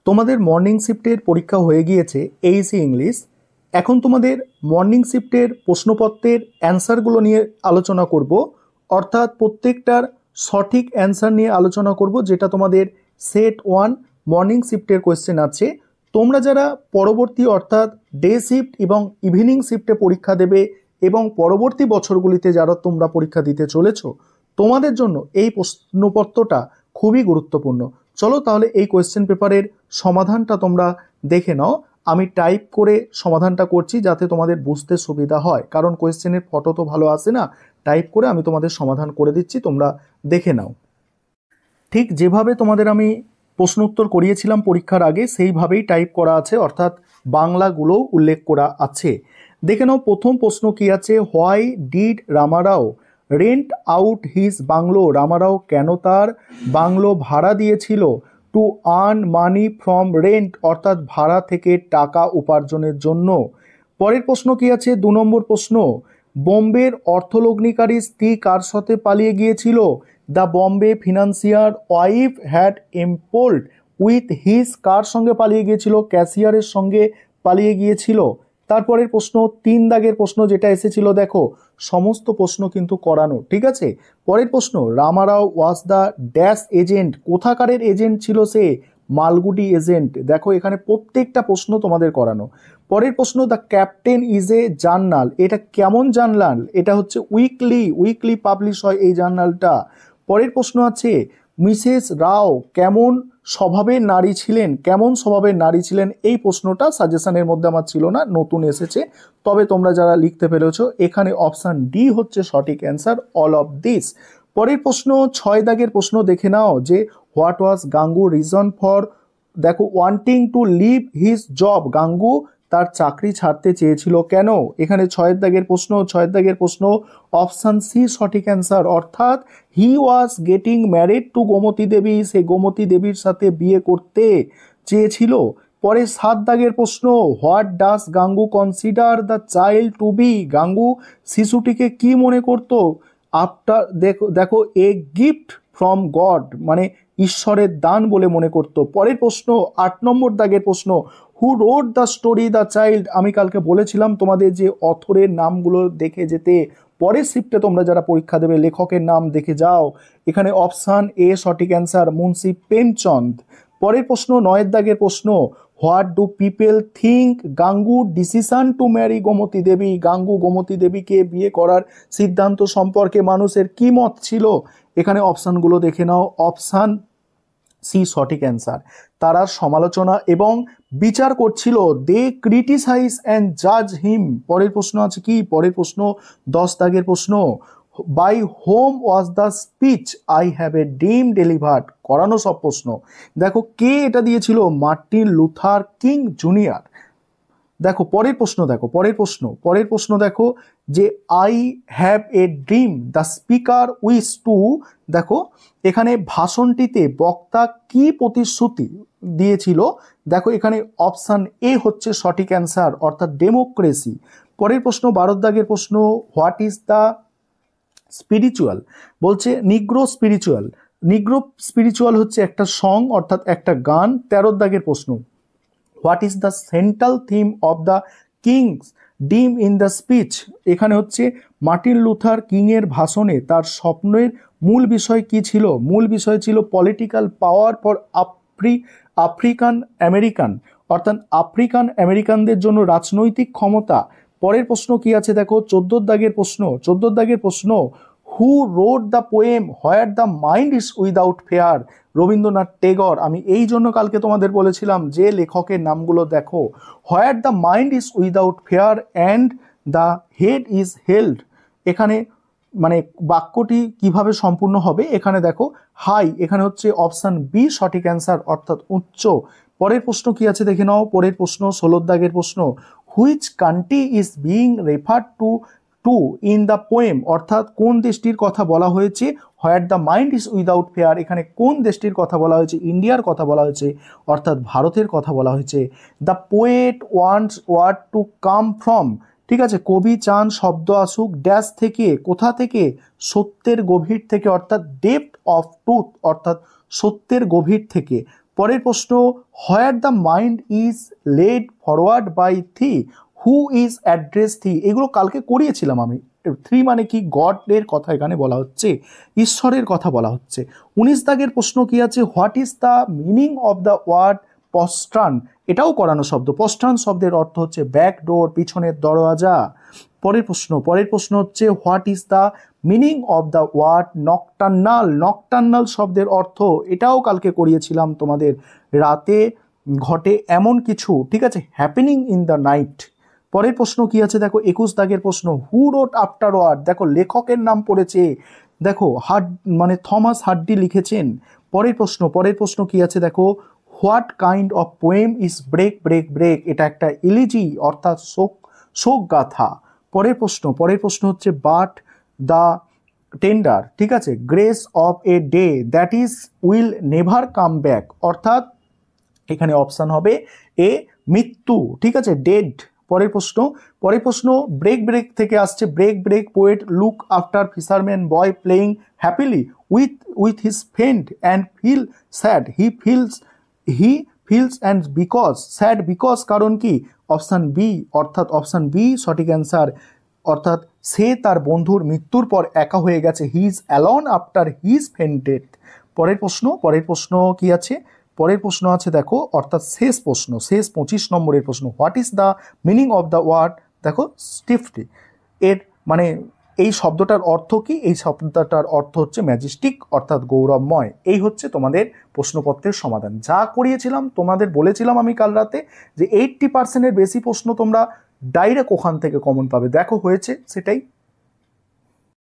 তোমাদের মর্নিং শিফটের পরীক্ষা হয়ে গিয়েছে এইসি ইংলিশ। এখন তোমাদের মর্নিং শিফটের প্রশ্নপত্রের অ্যান্সারগুলো নিয়ে আলোচনা করব, অর্থাৎ প্রত্যেকটার সঠিক অ্যান্সার নিয়ে আলোচনা করব, যেটা তোমাদের সেট 1 মর্নিং শিফটের কোয়েশ্চেন আছে। তোমরা যারা পরবর্তী অর্থাৎ ডে শিফট এবং ইভিনিং শিফটে পরীক্ষা দেবে এবং পরবর্তী বছরগুলিতে যারা তোমরা পরীক্ষা দিতে চলেছো, তোমাদের জন্য এই প্রশ্নপত্রটা খুবই গুরুত্বপূর্ণ। চলো তাহলে এই কোয়েশ্চেন পেপারের সমাধানটা তোমরা দেখে নাও। আমি টাইপ করে সমাধানটা করছি যাতে তোমাদের বুঝতে সুবিধা হয়, কারণ কোয়েশ্চেনের ফটো তো ভালো আসে না। টাইপ করে আমি তোমাদের সমাধান করে দিচ্ছি, তোমরা দেখে নাও। ঠিক যেভাবে তোমাদের আমি প্রশ্ন উত্তর করিয়েছিলাম পরীক্ষার আগে, সেইভাবেই টাইপ করা আছে, অর্থাৎ বাংলাগুলোও উল্লেখ করা আছে। দেখে নাও প্রথম প্রশ্ন কি আছে। Why did Ramarao rent out his bungalow? Ramarao কেন তার বাংলো ভাড়া দিয়েছিল? To earn money from rent, অর্থাৎ ভাড়া থেকে টাকা উপার্জনের জন্য। পরের প্রশ্ন কি আছে, 2 নম্বর প্রশ্ন। বোম্বের অর্থলগ্নিকারী স্ত্রী কার সাথে পালিয়ে গিয়েছিল? The Bombay financier wife had eloped with his, কার সঙ্গে পালিয়ে গিয়েছিল? ক্যাশিয়ারের সঙ্গে পালিয়ে গিয়েছিল। তারপরের প্রশ্ন 3 দাগের প্রশ্ন যেটা এসেছিল, দেখো সমস্ত প্রশ্ন কিন্তু করানো, ঠিক আছে। পরের প্রশ্ন, Rama Rao was the dash agent, কোথাকারের এজেন্ট ছিল সে? মালগুডি এজেন্ট। দেখো এখানে প্রত্যেকটা প্রশ্ন তোমাদের করানো। পরের প্রশ্ন, the captain is a journal, এটা কেমন জার্নাল? এটা হচ্ছে উইকলি পাবলিশ হয় এই জার্নালটা। পরের প্রশ্ন আছে, মিসেস রাও কেমন স্বভাবের নারী ছিলেন? কেমন স্বভাবের নারী ছিলেন? এই প্রশ্নটা সাজেশনের মধ্যে আমার ছিল না, নতুন এসেছে, তবে তোমরা যারা লিখতে পেরেছো এখানে অপশান ডি হচ্ছে সঠিক অ্যান্সার, অল অফ দিস। পরের প্রশ্ন 6 দাগের প্রশ্ন দেখে নাও, যে what was Gangu reason for, দেখো wanting to leave his job, Gangu তার চাকরি ছাড়তে চেয়েছিল কেন? এখানে 6 দাগের প্রশ্ন অপশান সি সঠিক অ্যান্সার, অর্থাৎ he was getting married to Gomti Devi, সে গোমতী দেবীর সাথে বিয়ে করতে চেয়েছিল। পরে 7 দাগের প্রশ্ন, what does Gangu consider the child to be, Gangu শিশুটিকে কি মনে করত? আফটার, দেখো এ গিফট ফ্রম গড, মানে ঈশ্বরের দান বলে মনে করত। পরের প্রশ্ন 8 নম্বর দাগের প্রশ্ন, who wrote the story the child, আমি কালকে বলেছিলাম তোমাদের যে অথরের নামগুলো দেখে যেতে, পরের শিফটে তোমরা যারা পরীক্ষা দেবে লেখকের নাম দেখে যাও। এখানে অপশান এ সঠিক অ্যান্সার, মুন্সি প্রেমচন্দ। পরের প্রশ্ন 9 দাগের প্রশ্ন, what do people think Gangu decision to marry Gomti Devi, Gangu Gomti দেবীকে বিয়ে করার সিদ্ধান্ত সম্পর্কে মানুষের কি মত ছিল? এখানে অপশানগুলো দেখে নাও, অপশান সি সঠিক অ্যান্সার, তারা সমালোচনা এবং বিচার করছিল, দে ক্রিটিসাইজ অ্যান্ড জাজ হিম। পরের প্রশ্ন আছে কি, পরের প্রশ্ন 10 দাগের প্রশ্ন, by whom was the speech I have a dream delivered, করানো সব প্রশ্ন। দেখো কে এটা দিয়েছিল? Martin Luther King junior. দেখো পরের প্রশ্ন দেখো, যে I have a dream the speaker wish to, দেখো এখানে ভাষণটিতে বক্তা কি প্রতিশ্রুতি দিয়েছিল? দেখো এখানে অপশান এ হচ্ছে সঠিক অ্যান্সার, অর্থাৎ ডেমোক্রেসি। পরের প্রশ্ন 12 দাগের প্রশ্ন, হোয়াট ইজ দ্য স্পিরিচুয়াল, বলছে নিগ্রো স্পিরিচুয়াল হচ্ছে একটা সং, অর্থাৎ একটা গান। 13 দাগের প্রশ্ন, what is the central theme of the king's dream in the speech, এখানে হচ্ছে মার্টিন লুথার কিং এর ভাষণে তার স্বপ্নের মূল বিষয় কি ছিল? মূল বিষয় ছিল political power for African American, অর্থাৎ আফ্রিকান আমেরিকানদের জন্য রাজনৈতিক ক্ষমতা। পরের প্রশ্ন কি আছে দেখো 14 দাগের প্রশ্ন, who wrote the poem where the mind is without fear, Rabindranath Tagore. আমি এই জন্য কালকে তোমাদের বলেছিলাম যে লেখকের নামগুলো দেখো, হোয়ার the mind is without fear and the head is held, এখানে মানে বাক্যটি কিভাবে সম্পূর্ণ হবে? এখানে দেখো হাই, এখানে হচ্ছে অপশান বি সঠিক অ্যান্সার, অর্থাৎ উচ্চ। পরের প্রশ্ন কি আছে দেখে নাও, পরের প্রশ্ন 16 দাগের প্রশ্ন, which country is being referred to in the poem, অর্থাৎ কোন দেশটির কথা বলা হয়েছে? হোয়ার the mind is without fear, এখানে কোন দেশটির কথা বলা হয়েছে? ইন্ডিয়ার কথা বলা হয়েছে, অর্থাৎ ভারতের কথা বলা হয়েছে। The poet wants word to come from, ঠিক আছে, কবি চান শব্দ আসুক ড্যাশ থেকে, কোথা থেকে? সত্যের গভীর থেকে, অর্থাৎ ডেপথ অফ ট্রুথ, অর্থাৎ সত্যের গভীর থেকে। পরের প্রশ্ন, where the mind is led forward by thee, who is address thee, এগুলো কালকে করিয়েছিলাম আমি। থ্রি মানে কি, গডের কথা এখানে বলা হচ্ছে, ঈশ্বরের কথা বলা হচ্ছে। 19 দাগের প্রশ্ন কি আছে, what is the meaning of the word postern, এটাও করানো শব্দ। পস্ট্রান শব্দের অর্থ হচ্ছে ব্যাক ডোর, পিছনের দরওয়াজা। পরের প্রশ্ন হচ্ছে, what is the meaning of the word nocturnal, nocturnal শব্দের অর্থ, এটাও কালকে করিয়েছিলাম তোমাদের, রাতে ঘটে এমন কিছু, ঠিক আছে, হ্যাপেনিং ইন দ্য নাইট। পরের প্রশ্ন কি আছে দেখো, 21 দাগের প্রশ্ন, হু রোট আফটারওয়ার্ড, দেখো লেখকের নাম পড়েছে, দেখো মানে থমাস হার্ডি লিখেছেন। পরের প্রশ্ন কি আছে দেখো, what kind of poem is break break break, এটা একটা ইলিজি অর্থাৎ শোক গাথা। পরের প্রশ্ন হচ্ছে, বাট দ্য টেন্ডার, ঠিক আছে, grace of a day that is will never come back, অর্থাৎ এখানে অপশান হবে এ, মৃত্যু, ঠিক আছে, ডেড। পরের প্রশ্ন ব্রেক ব্রেক থেকে আসছে, break break poet look after fisherman boy playing happily with his friend and feel sad, he feels and because sad, because কারণ কি, অপশান বি, অর্থাৎ অপশান বি সঠিক অ্যান্সার, অর্থাৎ সে তার বন্ধুর মৃত্যুর পর একা হয়ে গেছে, he is alone after his friend death. পরের প্রশ্ন কি আছে, পরের প্রশ্ন আছে দেখো, অর্থাৎ শেষ 25 নম্বরের প্রশ্ন, what is the meaning of the word, দেখো স্টিফলি, এর মানে এই শব্দটার অর্থ কি, এই শব্দটার অর্থ হচ্ছে ম্যাজেস্টিক অর্থাৎ গৌরবময়। এই হচ্ছে তোমাদের প্রশ্নপত্রের সমাধান। যা করিয়েছিলাম তোমাদের বলেছিলাম আমি কাল রাতে যে 80%-এর বেশি প্রশ্ন তোমরা ডাইরেক্ট ওখান থেকে কমন পাবে, দেখো হয়েছে সেটাই।